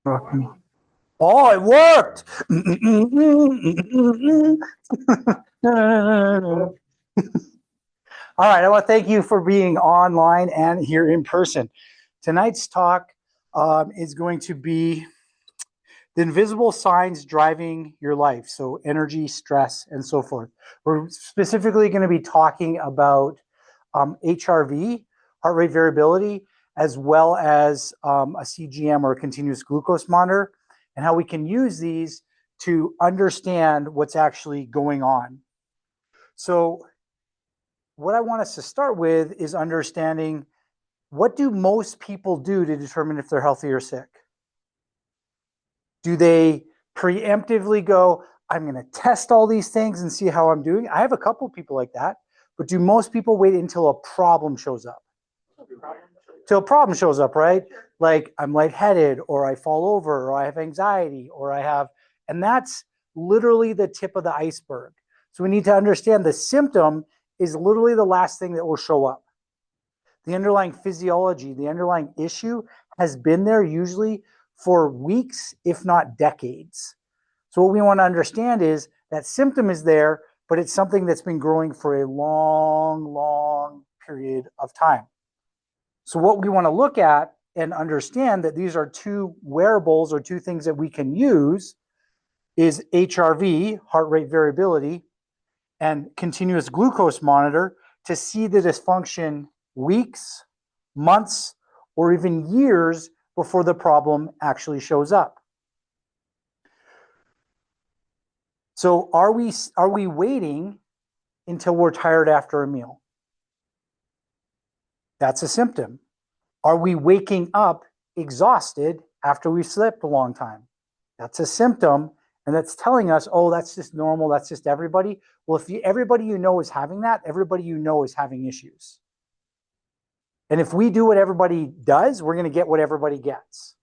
Oh, it worked. All right, I want to thank you for being online and here in person. Tonight's talk is going to be the invisible signs driving your life. So energy, stress, and so forth. We're specifically going to be talking about HRV, heart rate variability, as well as a CGM or a continuous glucose monitor, and how we can use these to understand what's actually going on. So what I want us to start with is understanding, what do most people do to determine if they're healthy or sick? Do they preemptively go, I'm going to test all these things and see how I'm doing? I have a couple of people like that. But do most people wait until a problem shows up? Till a problem shows up, right? Like I'm lightheaded, or I fall over, or I have anxiety, or I have, and that's literally the tip of the iceberg. So we need to understand the symptom is literally the last thing that will show up. The underlying physiology, the underlying issue has been there usually for weeks, if not decades. So what we want to understand is that symptom is there, but it's something that's been growing for a long period of time. So what we want to look at and understand that these are two wearables or two things that we can use is HRV, heart rate variability, and continuous glucose monitor to see the dysfunction weeks, months, or even years before the problem actually shows up. So are we waiting until we're tired after a meal? That's a symptom. Are we waking up exhausted after we've slept a long time? That's a symptom, and that's telling us, oh, that's just normal, that's just everybody. Well, if everybody you know is having that, everybody you know is having issues. And if we do what everybody does, we're going to get what everybody gets.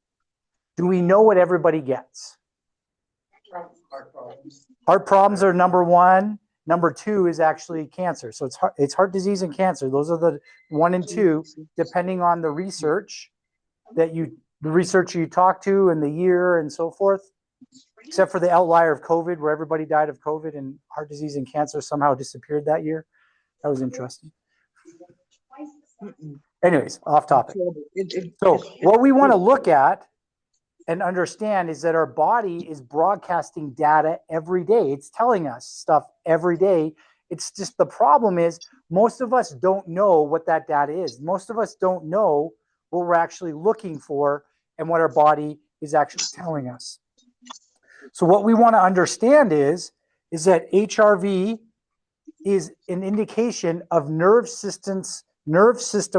Do we know what everybody gets? Heart problems are number one. Number two is actually cancer. So it's heart disease and cancer. Those are the 1 and 2, depending on the research you talk to and the year and so forth. Except for the outlier of COVID, where everybody died of COVID and heart disease and cancer somehow disappeared that year. That was interesting. Anyways, off topic. So what we want to look at and understand is that our body is broadcasting data every day. It's telling us stuff every day. It's just the problem is most of us don't know what that data is. Most of us don't know what we're actually looking for and what our body is actually telling us. So what we want to understand is that HRV is an indication of nerve system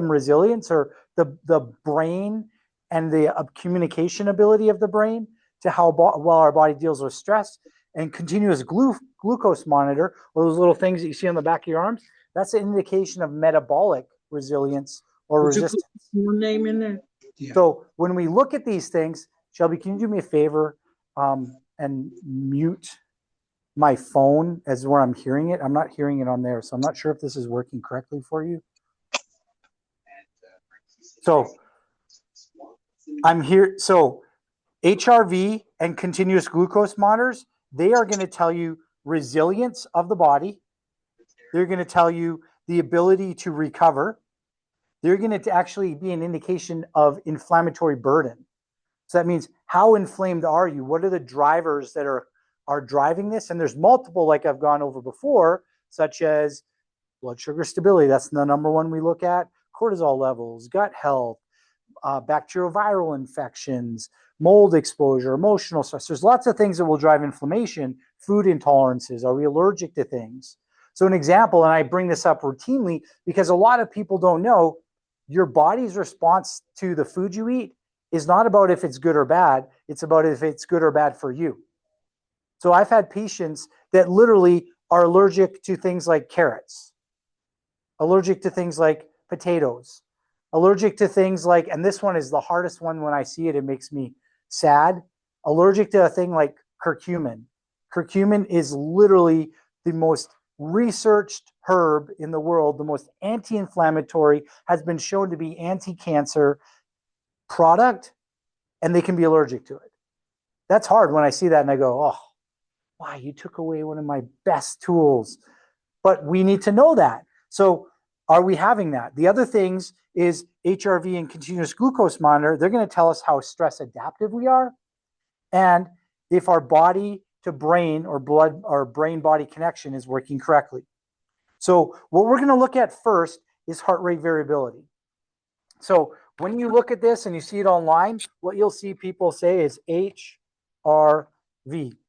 resilience, or the brain and the communication ability of the brain to how well our body deals with stress. And continuous glucose monitor, or those little things that you see on the back of your arms, that's an indication of metabolic resilience or resistance. Your name in there? Yeah. So when we look at these things, Shelby, can you do me a favor and mute my phone as where I'm hearing it? I'm not hearing it on there, so I'm not sure if this is working correctly for you. So I'm here. So HRV and continuous glucose monitors, they are going to tell you resilience of the body. They're going to tell you the ability to recover. They're going to actually be an indication of inflammatory burden. So that means, how inflamed are you? What are the drivers that are driving this? And there's multiple, like I've gone over before, such as blood sugar stability. That's the number one we look at. Cortisol levels, gut health, bacterial viral infections, mold exposure, emotional stress. There's lots of things that will drive inflammation. Food intolerances. Are we allergic to things? So an example, and I bring this up routinely because a lot of people don't know, your body's response to the food you eat is not about if it's good or bad. It's about if it's good or bad for you. So I've had patients that literally are allergic to things like carrots, allergic to things like potatoes, allergic to things like, and this one is the hardest one when I see it, it makes me sad, allergic to a thing like curcumin. Curcumin is literally the most researched herb in the world, the most anti-inflammatory, has been shown to be anti-cancer product, and they can be allergic to it. That's hard when I see that and I go, oh, wow, you took away one of my best tools. But we need to know that. So are we having that? The other things is HRV and continuous glucose monitor. They're going to tell us how stress adaptive we are and if our body to brain or blood or brain body connection is working correctly. So what we're going to look at first is heart rate variability. So when you look at this and you see it online, what you'll see people say is HRV.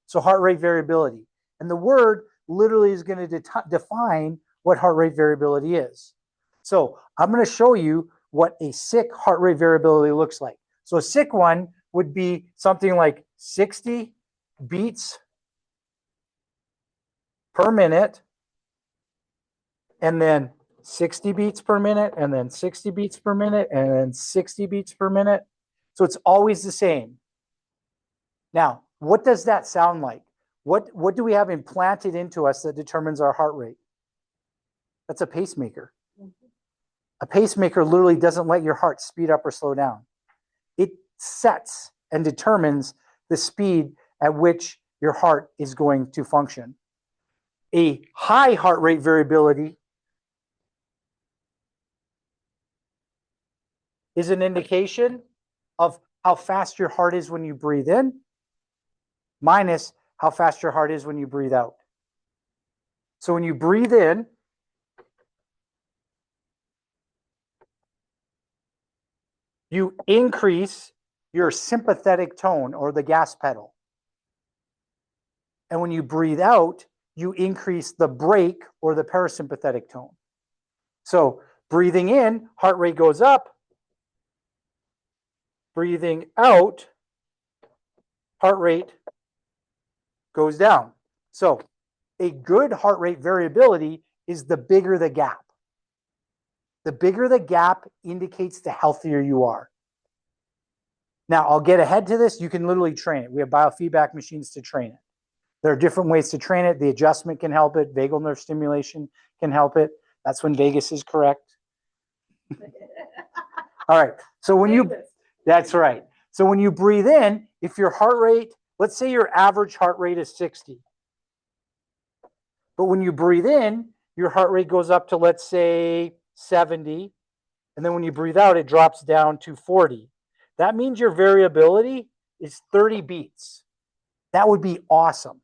So heart rate variability. And the word literally is going to define what heart rate variability is. So I'm going to show you what a sick heart rate variability looks like. So a sick one would be something like 60 beats per minute, and then 60 beats per minute, and then 60 beats per minute, and then 60 beats per minute. So it's always the same. Now, what does that sound like? What do we have implanted into us that determines our heart rate? That's a pacemaker. A pacemaker literally doesn't let your heart speed up or slow down. It sets and determines the speed at which your heart is going to function. A high heart rate variability is an indication of how fast your heart is when you breathe in minus how fast your heart is when you breathe out. So when you breathe in, you increase your sympathetic tone or the gas pedal. And when you breathe out, you increase the brake or the parasympathetic tone. So breathing in, heart rate goes up. Breathing out, heart rate goes down. So a good heart rate variability is the bigger the gap. The bigger the gap indicates the healthier you are. Now, I'll get ahead to this. You can literally train it. We have biofeedback machines to train it. There are different ways to train it. The adjustment can help it. Vagal nerve stimulation can help it. That's when Vegas is correct. All right. So when you, that's right. So when you breathe in, if your heart rate, let's say your average heart rate is 60. But when you breathe in, your heart rate goes up to, let's say, 70. And then when you breathe out, it drops down to 40. That means your variability is 30 beats. That would be awesome.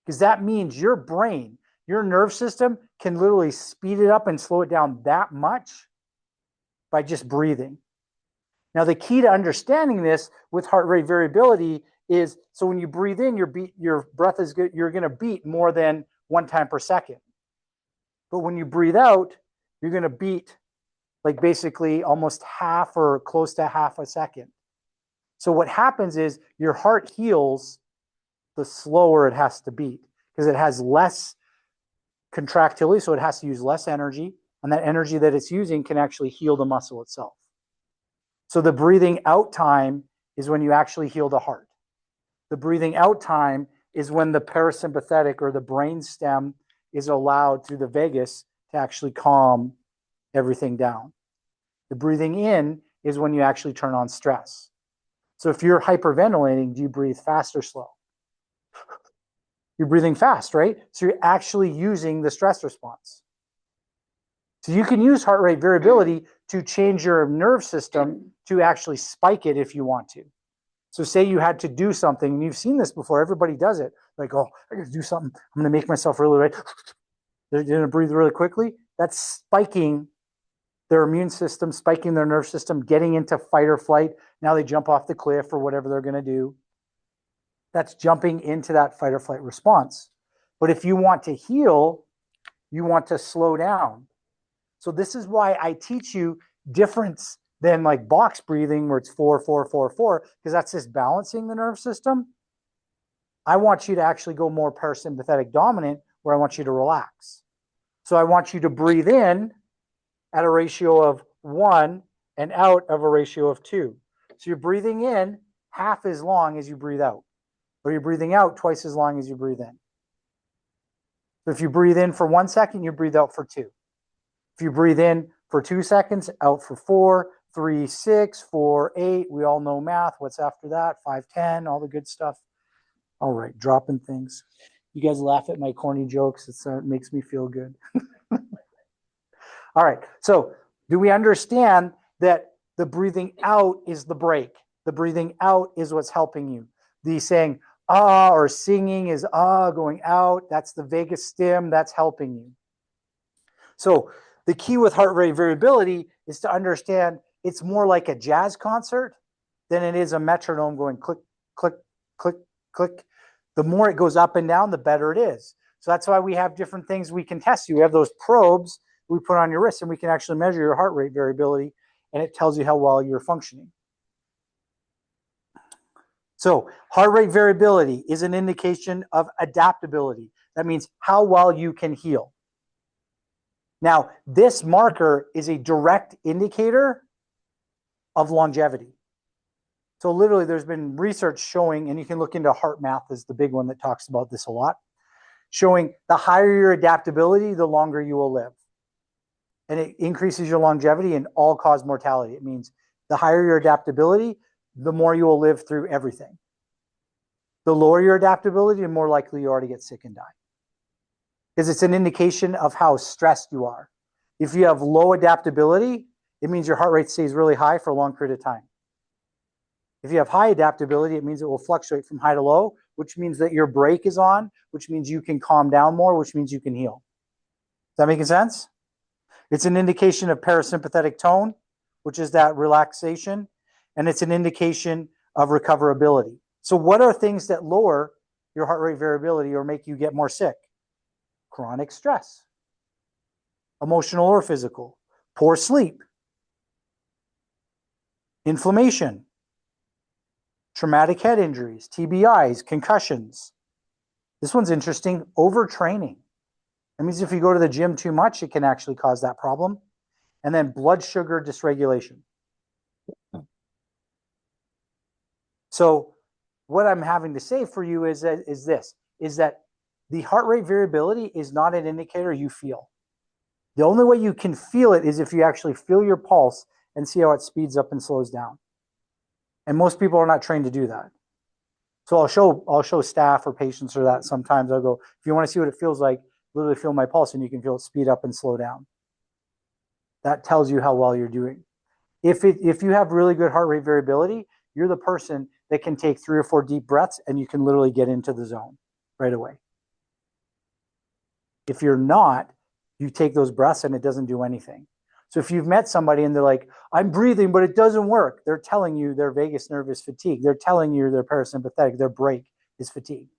Because that means your brain, your nerve system can literally speed it up and slow it down that much by just breathing. Now, the key to understanding this with heart rate variability is, so when you breathe in, your breath is good, you're going to beat more than 1 time per second. But when you breathe out, you're going to beat like basically almost half or close to half a second. So what happens is your heart heals the slower it has to beat because it has less contractility, so it has to use less energy, and that energy that it's using can actually heal the muscle itself. So the breathing out time is when you actually heal the heart. The breathing out time is when the parasympathetic or the brain stem is allowed through the vagus to actually calm everything down. The breathing in is when you actually turn on stress. So if you're hyperventilating, do you breathe fast or slow? You're breathing fast, right? So you're actually using the stress response. So you can use heart rate variability to change your nerve system to actually spike it if you want to. So say you had to do something, and you've seen this before, everybody does it. Like, oh, I got to do something. I'm going to make myself really right. They're going to breathe really quickly. That's spiking their immune system, spiking their nerve system, getting into fight or flight. Now they jump off the cliff or whatever they're going to do. That's jumping into that fight or flight response. But if you want to heal, you want to slow down. So this is why I teach you difference than like box breathing where it's 4, 4, 4, 4, because that's just balancing the nerve system. I want you to actually go more parasympathetic dominant where I want you to relax. So I want you to breathe in at a ratio of 1 and out of a ratio of 2. So you're breathing in half as long as you breathe out, or you're breathing out twice as long as you breathe in. So if you breathe in for 1 second, you breathe out for 2. If you breathe in for 2 seconds, out for 4, 3, 6, 4, 8. We all know math. What's after that? 5, 10, all the good stuff. All right, dropping things. You guys laugh at my corny jokes. It makes me feel good. All right, so do we understand that the breathing out is the break? The breathing out is what's helping you. The saying ah or singing is ah going out. That's the vagus stim. That's helping you. So the key with heart rate variability is to understand it's more like a jazz concert than it is a metronome going click, click, click, click. The more it goes up and down, the better it is. So that's why we have different things we can test you. We have those probes we put on your wrist, and we can actually measure your heart rate variability, and it tells you how well you're functioning. So heart rate variability is an indication of adaptability. That means how well you can heal. Now, this marker is a direct indicator of longevity. So literally there's been research showing, and you can look into heart math is the big one that talks about this a lot, showing the higher your adaptability, the longer you will live. And it increases your longevity and all-cause mortality. It means the higher your adaptability, the more you will live through everything. The lower your adaptability, the more likely you are to get sick and die. Because it's an indication of how stressed you are. If you have low adaptability, it means your heart rate stays really high for a long period of time. If you have high adaptability, it means it will fluctuate from high to low, which means that your brake is on, which means you can calm down more, which means you can heal. Is that making sense? It's an indication of parasympathetic tone, which is that relaxation, and it's an indication of recoverability. So what are things that lower your heart rate variability or make you get more sick? Chronic stress, emotional or physical, poor sleep, inflammation, traumatic head injuries, TBIs, concussions. This one's interesting, overtraining. That means if you go to the gym too much, it can actually cause that problem. And then blood sugar dysregulation. So what I'm having to say for you is that the heart rate variability is not an indicator you feel. The only way you can feel it is if you actually feel your pulse and see how it speeds up and slows down. And most people are not trained to do that. So I'll show staff or patients or that sometimes. I'll go, if you want to see what it feels like, literally feel my pulse and you can feel it speed up and slow down. That tells you how well you're doing. If you have really good heart rate variability, you're the person that can take 3 or 4 deep breaths and you can literally get into the zone right away. If you're not, you take those breaths and it doesn't do anything. So if you've met somebody and they're like, I'm breathing, but it doesn't work, they're telling you their vagus nerve is fatigued. They're telling you their parasympathetic, their brake is fatigued.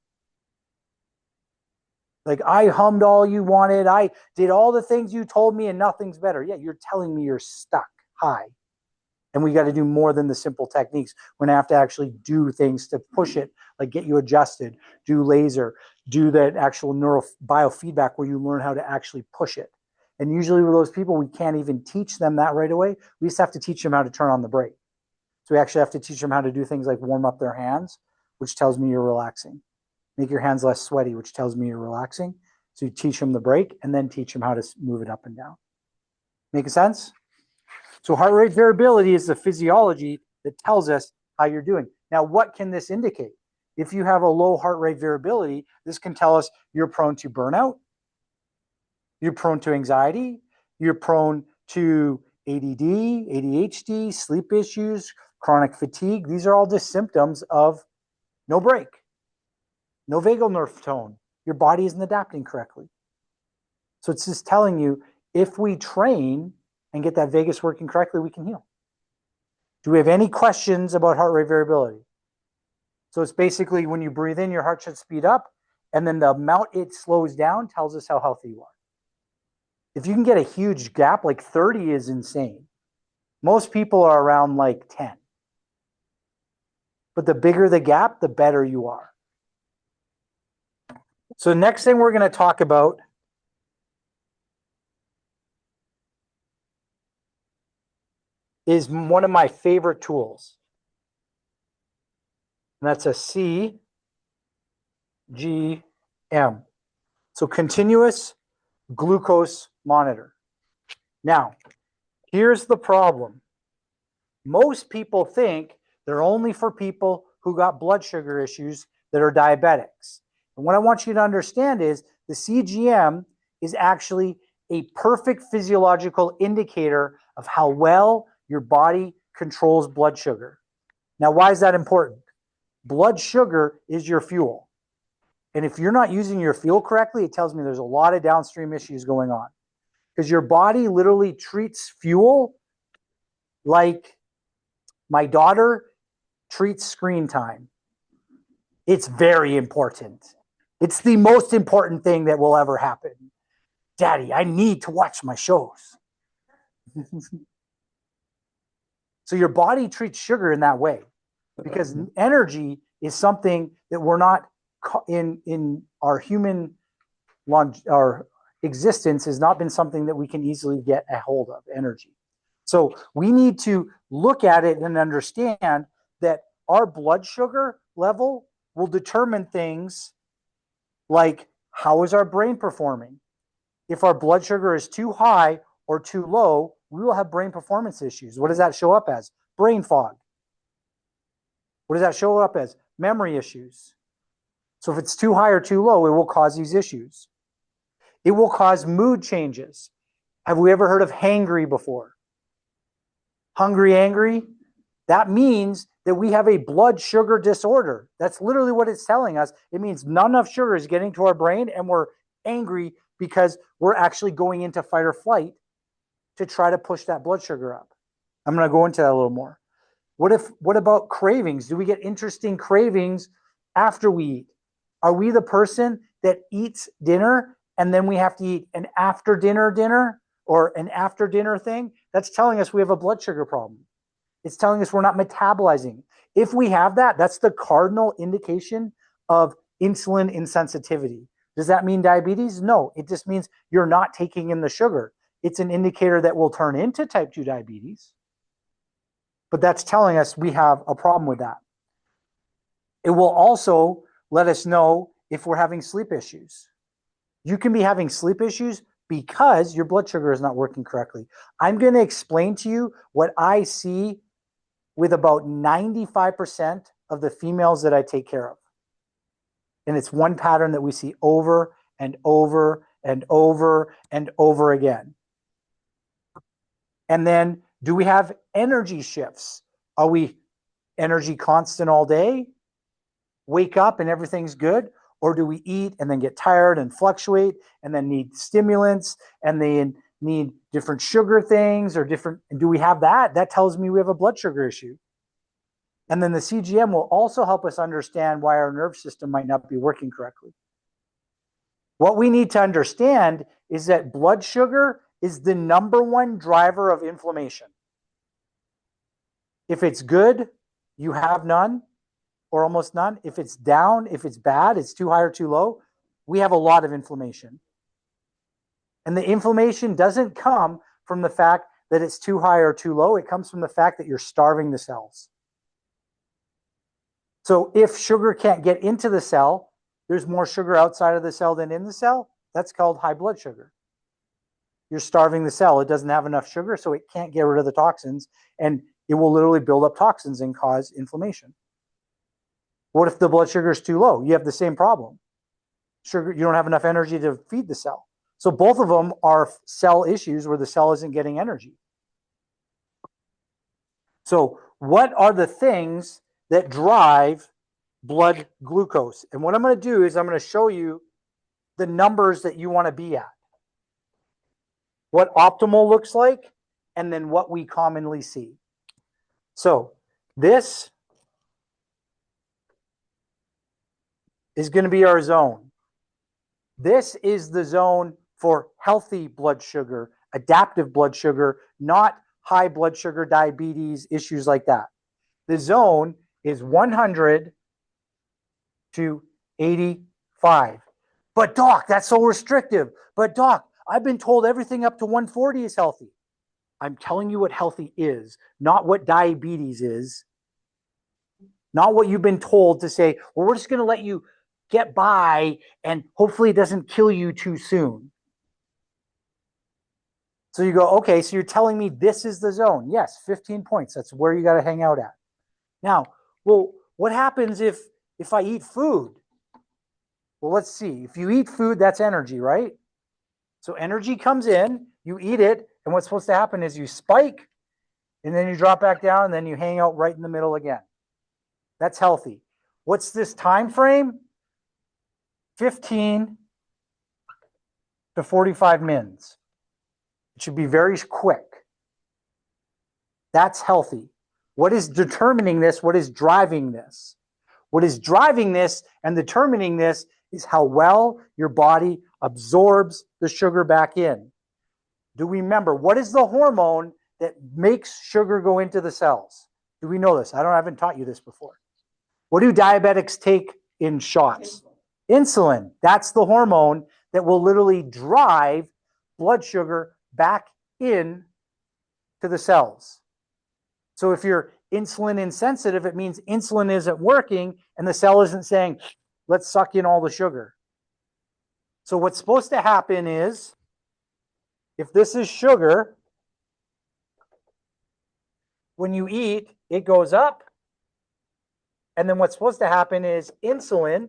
Like, I hummed all you wanted. I did all the things you told me and nothing's better. Yeah, you're telling me you're stuck high. And we got to do more than the simple techniques. We're going to have to actually do things to push it, like get you adjusted, do laser, do that actual biofeedback where you learn how to actually push it. And usually with those people, we can't even teach them that right away. We just have to teach them how to turn on the brake. So we actually have to teach them how to do things like warm up their hands, which tells me you're relaxing. Make your hands less sweaty, which tells me you're relaxing. So you teach them the brake and then teach them how to move it up and down. Making sense? So heart rate variability is the physiology that tells us how you're doing. Now, what can this indicate? If you have a low heart rate variability, this can tell us you're prone to burnout, you're prone to anxiety, you're prone to ADD, ADHD, sleep issues, chronic fatigue. These are all just symptoms of no brake, no vagal nerve tone. Your body isn't adapting correctly. So it's just telling you, if we train and get that vagus working correctly, we can heal. Do we have any questions about heart rate variability? So it's basically when you breathe in, your heart should speed up, and then the amount it slows down tells us how healthy you are. If you can get a huge gap, like 30 is insane. Most people are around like 10. But the bigger the gap, the better you are. So the next thing we're going to talk about is one of my favorite tools. And that's a CGM. So continuous glucose monitor. Now, here's the problem. Most people think they're only for people who got blood sugar issues that are diabetics. And what I want you to understand is the CGM is actually a perfect physiological indicator of how well your body controls blood sugar. Now, why is that important? Blood sugar is your fuel. And if you're not using your fuel correctly, it tells me there's a lot of downstream issues going on. Because your body literally treats fuel like my daughter treats screen time. It's very important. It's the most important thing that will ever happen. Daddy, I need to watch my shows. So your body treats sugar in that way because energy is something that we're not in our human our existence has not been something that we can easily get a hold of, energy. So we need to look at it and understand that our blood sugar level will determine things like how is our brain performing. If our blood sugar is too high or too low, we will have brain performance issues. What does that show up as? Brain fog. What does that show up as? Memory issues. So if it's too high or too low, it will cause these issues. It will cause mood changes. Have we ever heard of hangry before? Hungry, angry? That means that we have a blood sugar disorder. That's literally what it's telling us. It means not enough sugar is getting to our brain and we're angry because we're actually going into fight or flight to try to push that blood sugar up. I'm going to go into that a little more. What about cravings? Do we get interesting cravings after we eat? Are we the person that eats dinner and then we have to eat an after dinner or an after dinner thing? That's telling us we have a blood sugar problem. It's telling us we're not metabolizing. If we have that, that's the cardinal indication of insulin insensitivity. Does that mean diabetes? No, it just means you're not taking in the sugar. It's an indicator that will turn into type 2 diabetes. But that's telling us we have a problem with that. It will also let us know if we're having sleep issues. You can be having sleep issues because your blood sugar is not working correctly. I'm going to explain to you what I see with about 95% of the females that I take care of. And it's one pattern that we see over and over and over and over again. And then, do we have energy shifts? Are we energy constant all day? Wake up and everything's good? Or do we eat and then get tired and fluctuate and then need stimulants and then need different sugar things or different? Do we have that? That tells me we have a blood sugar issue. And then the CGM will also help us understand why our nerve system might not be working correctly. What we need to understand is that blood sugar is the #1 driver of inflammation. If it's good, you have none or almost none. If it's down, if it's bad, it's too high or too low, we have a lot of inflammation. And the inflammation doesn't come from the fact that it's too high or too low. It comes from the fact that you're starving the cells. So if sugar can't get into the cell, there's more sugar outside of the cell than in the cell. That's called high blood sugar. You're starving the cell. It doesn't have enough sugar, so it can't get rid of the toxins, and it will literally build up toxins and cause inflammation. What if the blood sugar is too low? You have the same problem. Sugar, you don't have enough energy to feed the cell. So both of them are cell issues where the cell isn't getting energy. So what are the things that drive blood glucose? And what I'm going to do is I'm going to show you the numbers that you want to be at. What optimal looks like, and then what we commonly see. So this is going to be our zone. This is the zone for healthy blood sugar, adaptive blood sugar, not high blood sugar, diabetes, issues like that. The zone is 100 to 85. But doc, that's so restrictive. But doc, I've been told everything up to 140 is healthy. I'm telling you what healthy is, not what diabetes is. Not what you've been told to say, well, we're just going to let you get by and hopefully it doesn't kill you too soon. So you go, okay, so you're telling me this is the zone. Yes, 15 points. That's where you got to hang out at. Now, well, what happens if I eat food? Well, let's see. If you eat food, that's energy, right? So energy comes in, you eat it, and what's supposed to happen is you spike, and then you drop back down, and then you hang out right in the middle again. That's healthy. What's this time frame? 15 to 45 mins. It should be very quick. That's healthy. What is determining this? What is driving this? What is driving this and determining this is how well your body absorbs the sugar back in. Do we remember what is the hormone that makes sugar go into the cells? Do we know this? I haven't taught you this before. What do diabetics take in shots? Insulin. That's the hormone that will literally drive blood sugar back in to the cells. So if you're insulin insensitive, it means insulin isn't working and the cell isn't saying, let's suck in all the sugar. So what's supposed to happen is, if this is sugar, when you eat, it goes up. And then what's supposed to happen is insulin,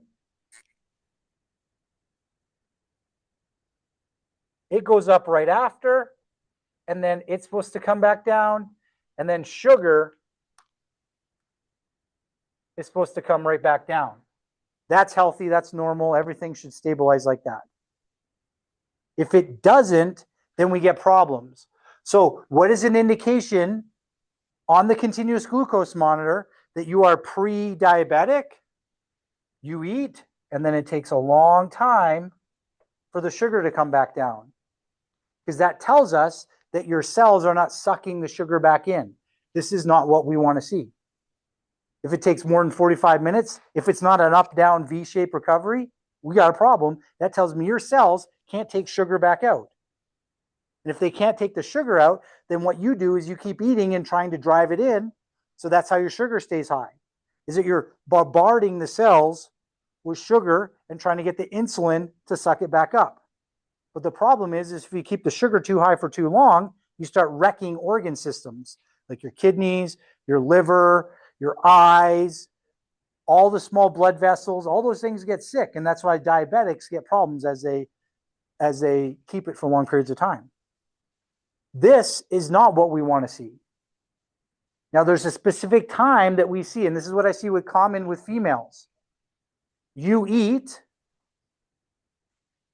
it goes up right after, and then it's supposed to come back down, and then sugar is supposed to come right back down. That's healthy, that's normal, everything should stabilize like that. If it doesn't, then we get problems. So what is an indication on the continuous glucose monitor that you are pre-diabetic? You eat, and then it takes a long time for the sugar to come back down, because that tells us that your cells are not sucking the sugar back in. This is not what we want to see. If it takes more than 45 minutes, if it's not an up-down V-shaped recovery, we got a problem. That tells me your cells can't take sugar back out. And if they can't take the sugar out, then what you do is you keep eating and trying to drive it in. So that's how your sugar stays high. Is that you're bombarding the cells with sugar and trying to get the insulin to suck it back up. But the problem is if you keep the sugar too high for too long, you start wrecking organ systems like your kidneys, your liver, your eyes, all the small blood vessels, all those things get sick. And that's why diabetics get problems as they keep it for long periods of time. This is not what we want to see. Now, there's a specific time that we see, and this is what I see common with females. You eat,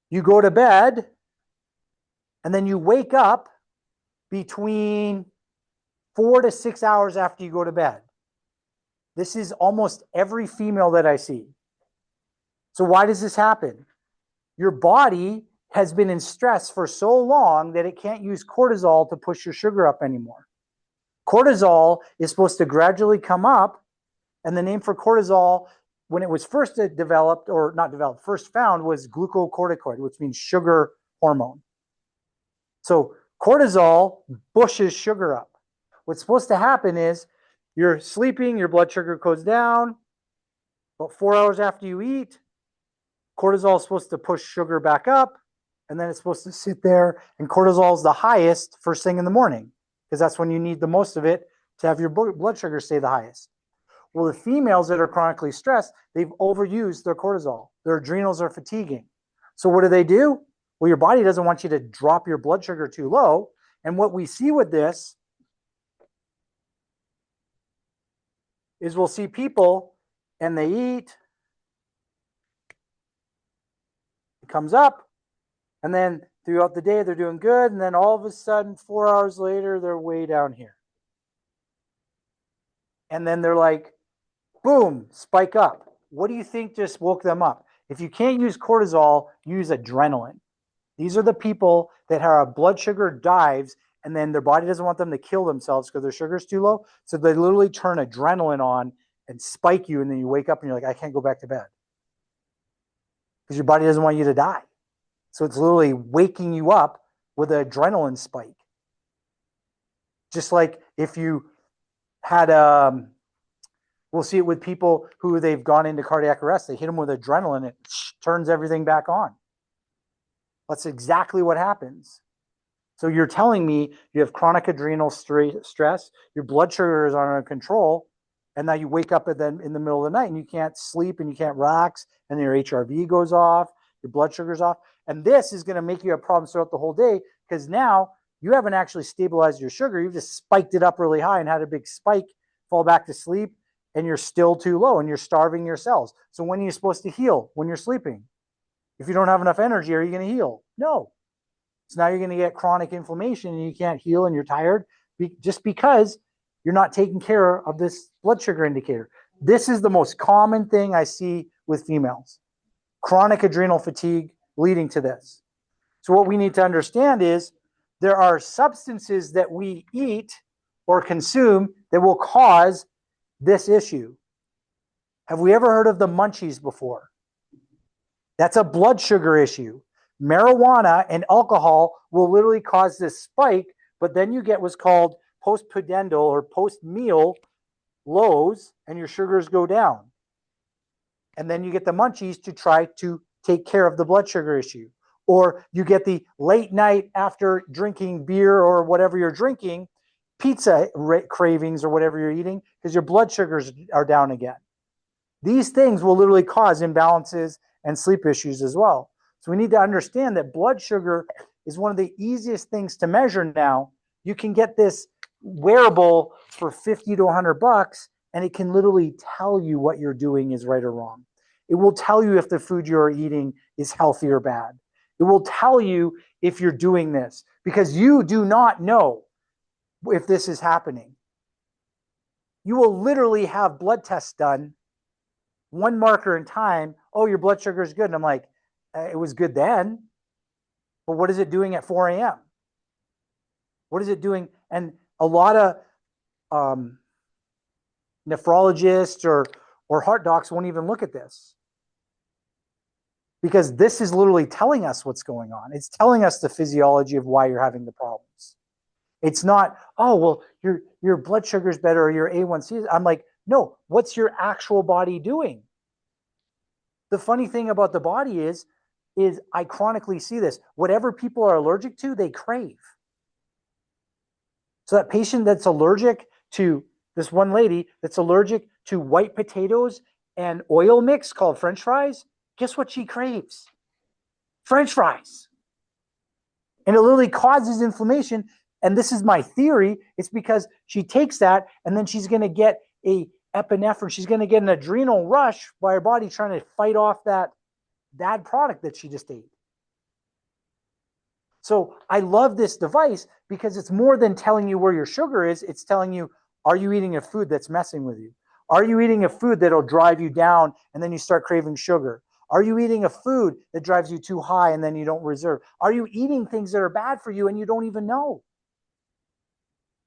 you go to bed, and then you wake up between 4 to 6 hours after you go to bed. This is almost every female that I see. So why does this happen? Your body has been in stress for so long that it can't use cortisol to push your sugar up anymore. Cortisol is supposed to gradually come up, and the name for cortisol, when it was first developed, or not developed, first found, was glucocorticoid, which means sugar hormone. So cortisol pushes sugar up. What's supposed to happen is you're sleeping, your blood sugar goes down. About 4 hours after you eat, cortisol is supposed to push sugar back up, and then it's supposed to sit there, and cortisol is the highest first thing in the morning, because that's when you need the most of it to have your blood sugar stay the highest. Well, the females that are chronically stressed, they've overused their cortisol. Their adrenals are fatiguing. So what do? Well, your body doesn't want you to drop your blood sugar too low. And what we see with this is we'll see people and they eat, it comes up, and then throughout the day they're doing good, and then all of a sudden 4 hours later they're way down here. And then they're like, boom, spike up. What do you think just woke them up? If you can't use cortisol, use adrenaline. These are the people that have blood sugar dives, and then their body doesn't want them to kill themselves because their sugar's too low. So they literally turn adrenaline on and spike you, and then you wake up and you're like, I can't go back to bed. Because your body doesn't want you to die. So it's literally waking you up with an adrenaline spike. Just like if you had we'll see it with people who they've gone into cardiac arrest. They hit them with adrenaline, it turns everything back on. That's exactly what happens. So you're telling me you have chronic adrenal stress, your blood sugar is under control, and now you wake up in the middle of the night and you can't sleep and you can't relax, and then your HRV goes off, your blood sugar's off. And this is going to make you have problems throughout the whole day because now you haven't actually stabilized your sugar. You've just spiked it up really high and had a big spike, fall back to sleep, and you're still too low and you're starving your cells. So when are you supposed to heal? When you're sleeping. If you don't have enough energy, are you going to heal? No. So now you're going to get chronic inflammation and you can't heal and you're tired just because you're not taking care of this blood sugar indicator. This is the most common thing I see with females. Chronic adrenal fatigue leading to this. So what we need to understand is there are substances that we eat or consume that will cause this issue. Have we ever heard of the munchies before? That's a blood sugar issue. Marijuana and alcohol will literally cause this spike, but then you get what's called post-pudendal or post-meal lows, and your sugars go down. And then you get the munchies to try to take care of the blood sugar issue. Or you get the late night after drinking beer or whatever you're drinking, pizza cravings or whatever you're eating, because your blood sugars are down again. These things will literally cause imbalances and sleep issues as well. So we need to understand that blood sugar is one of the easiest things to measure now. You can get this wearable for $50 to $100, and it can literally tell you what you're doing is right or wrong. It will tell you if the food you're eating is healthy or bad. It will tell you if you're doing this because you do not know if this is happening. You will literally have blood tests done, one marker in time. Oh, your blood sugar is good. And I'm like, it was good then, but what is it doing at 4 a.m.? What is it doing? And a lot of nephrologists or heart docs won't even look at this because this is literally telling us what's going on. It's telling us the physiology of why you're having the problems. It's not, oh, well, your blood sugar is better or your A1C. I'm like, no, what's your actual body doing? The funny thing about the body is I chronically see this. Whatever people are allergic to, they crave. So that patient that's allergic to, this one lady that's allergic to white potatoes and oil mix called French fries, guess what she craves? French fries. And it literally causes inflammation. And this is my theory. It's because she takes that and then she's going to get a epinephrine. She's going to get an adrenal rush by her body trying to fight off that bad product that she just ate. So I love this device because it's more than telling you where your sugar is. It's telling you, are you eating a food that's messing with you? Are you eating a food that'll drive you down and then you start craving sugar? Are you eating a food that drives you too high and then you don't reserve? Are you eating things that are bad for you and you don't even know?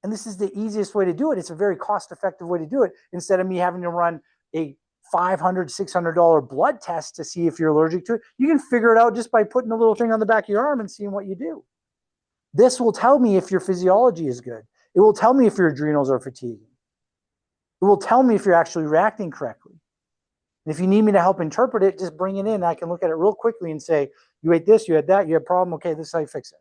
And this is the easiest way to do it. It's a very cost-effective way to do it instead of me having to run a $500, $600 blood test to see if you're allergic to it. You can figure it out just by putting a little thing on the back of your arm and seeing what you do. This will tell me if your physiology is good. It will tell me if your adrenals are fatiguing. It will tell me if you're actually reacting correctly. And if you need me to help interpret it, just bring it in. I can look at it real quickly and say, you ate this, you had that, you had a problem. Okay, this is how you fix it.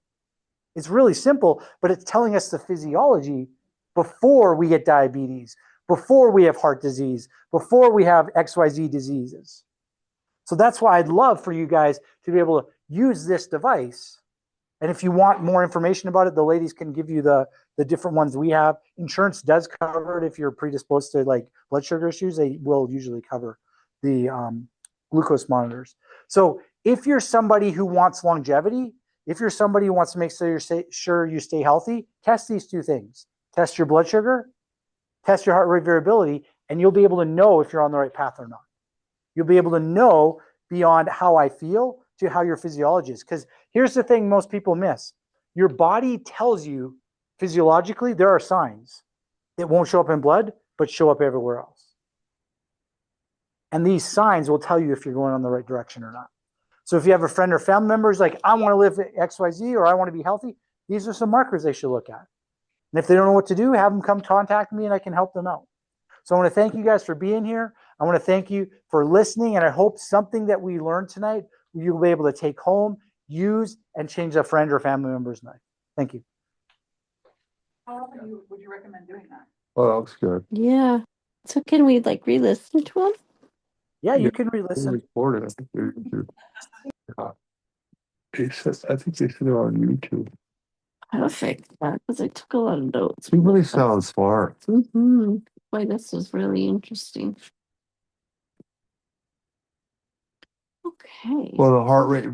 It's really simple, but it's telling us the physiology before we get diabetes, before we have heart disease, before we have XYZ diseases. So that's why I'd love for you guys to be able to use this device. And if you want more information about it, the ladies can give you the different ones we have. Insurance does cover it if you're predisposed to like blood sugar issues. They will usually cover the glucose monitors. So if you're somebody who wants longevity, if you're somebody who wants to make sure you stay healthy, test these two things. Test your blood sugar, test your heart rate variability, and you'll be able to know if you're on the right path or not. You'll be able to know beyond how I feel to how your physiology is. Because here's the thing most people miss. Your body tells you physiologically there are signs that won't show up in blood, but show up everywhere else. And these signs will tell you if you're going on the right direction or not. So if you have a friend or family member who's like, I want to live XYZ or I want to be healthy, these are some markers they should look at. And if they don't know what to do, have them come contact me and I can help them out. So I want to thank you guys for being here. I want to thank you for listening. And I hope something that we learned tonight, you'll be able to take home, use, and change a friend or family member's life. Thank you. How often would you recommend doing that? Oh, that looks good. Yeah. So can we like re-listen to them? Yeah, you can re-listen. Record it. I think they're YouTube. I think they said they're on YouTube. Perfect. Because I took a lot of notes. He really sounds smart. Mm-hmm. Boy, this was really interesting. Okay. Well, the heart rate